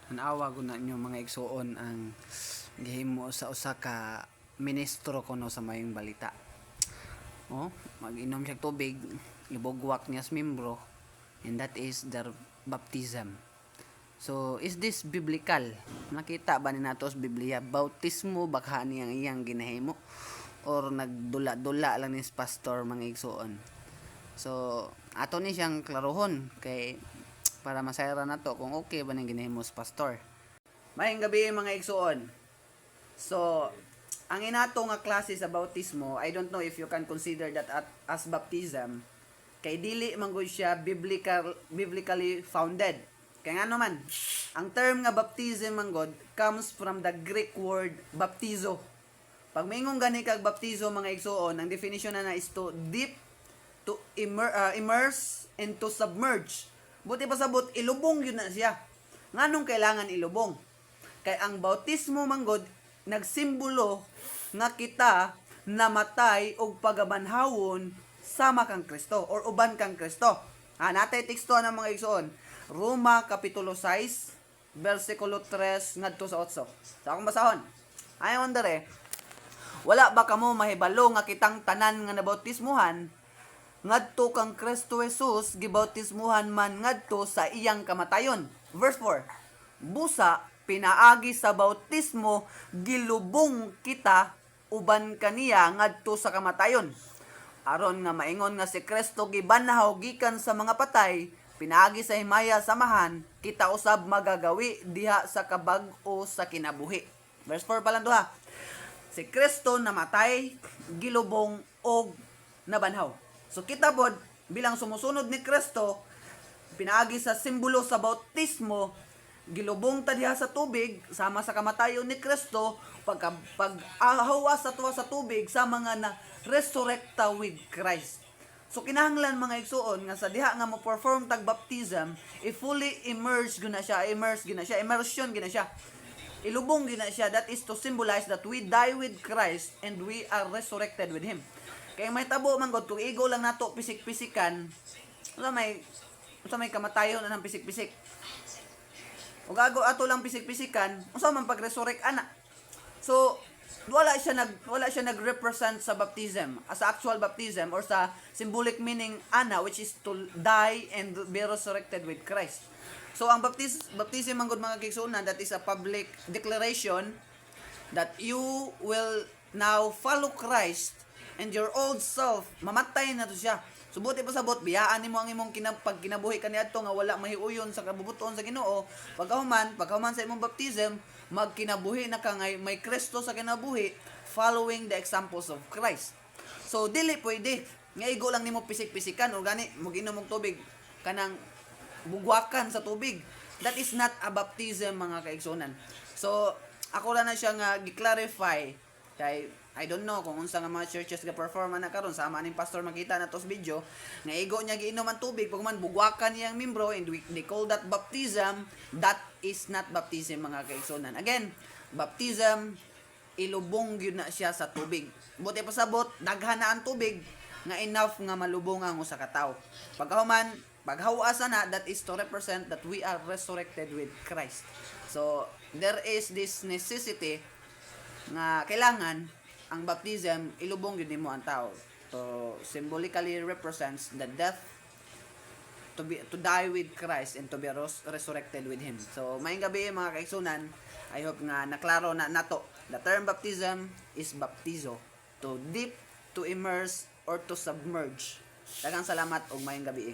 Tanawa ko na nyo mga igsuon ang gihimo sa usa ka ministro kuno sa mayong balita. Mag-inom siya tubig, ibugwak niya sa membro, and that is their baptism. So, is this biblical? Nakita ba ni nato sa Biblia? Bautismo baka niyang iyang ginahimo? Or nagdula-dula lang ni pastor mga igsuon? So, ato ni siyang klarohon kay para masayra na to kung okay ba nang ginahimo sa pastor. Mayong gabi mga igsuon. So, ang inato nga klase sa bautismo, I don't know if you can consider that as baptism, kay dili man gud siya biblically founded. Kaya nga naman, ang term nga baptism man gud comes from the Greek word baptizo. Pag mingong gani kag baptizo mga igsuon, ang definition na is to dip, to immerse, and to submerge. Buti pa sabot, ilubong yun na siya. Nganong kailangan ilubong? Kay ang bautismo manggod, nagsimbolo nga kita namatay og pagabanhawon sama kang Kristo or uban kang Kristo. Natay teksto ng mga igsoon. Roma Kapitulo 6, versikulo 3 ngadto sa 8. Sa akong basahon. Ayon dere, wala ba kamo mahibalo nga kitang tanan nga nabautismuhan ngadto kang Kristo Jesus gibautismuhan man ngadto sa iyang kamatayon. Verse 4. Busa pinaagi sa bautismo gilubong kita uban kaniya ngadto sa kamatayon. Aron nga maingon nga si Kristo gibanhaw gikan sa mga patay, pinaagi sa himaya samahan, kita usab magagawi diha sa kabag-o sa kinabuhi. Verse 4 pa lang duha. Si Kristo namatay, gilubong og nabanhaw. So kita pod bilang sumusunod ni Kristo, pinaagi sa simbolo sa bautismo, gilubong ta diha sa tubig sama sa kamatayon ni Kristo, pag-ahawa sa tuwa sa tubig sa mga na resurrecta with Christ. So kinahanglan mga igsuon nga sa diha nga mo perform tag baptism, fully immerse gina siya, immersion gina siya. Ilubong gina siya, that is to symbolize that we die with Christ and we are resurrected with Him. Kaya may tabo man god, kung igo lang nato pisik-pisikan, sa may kamatayon na ng pisik-pisik. O gago ato lang pisik-pisikan, usa man pag-resurrect ana. So wala siya nag-represent sa baptism, as actual baptism or sa symbolic meaning ana, which is to die and be resurrected with Christ. So ang baptism man gud mga kigsunan, that is a public declaration that you will now follow Christ and your old self mamatay na to siya. Subuti pa sabot, biyaan nimo ang imong kinabuhi kaniadto nga wala mahiuyon sa kabubuton sa Ginoo. Pagkahuman sa imong baptism, magkinabuhi na ka nga may Kristo sa kinabuhi, following the examples of Christ. So dili pwede nga igo lang nimo pisik-pisikan o gani moginom og tubig kanang bugwakan sa tubig. That is not a baptism mga kaigsunan. So ako ra na siya nga gi-clarify kay I don't know kung unsa nga mga churches ga perform na karon, sama ning pastor makita na tos video nga igo niya giinom ang tubig pag man bugwakan niyang membro, and they call that baptism. That is not baptism mga kaigsunan. Again, baptism ilubong gyud na siya sa tubig. Buti pa sabot daghan na ang tubig nga enough nga malubong ang usa ka tawo. Pagkahuman paghawasa na, that is to represent that we are resurrected with Christ. So there is this necessity nga kailangan ang baptism ilubong gyud nimo ang tao, to symbolically represents the death, to die with Christ and to be resurrected with Him. So maayong gabi mga kaigsunan, I hope nga naklaro na nato. The term baptism is baptizo, to dip, to immerse, or to submerge. Daghang salamat ug maayong gabi.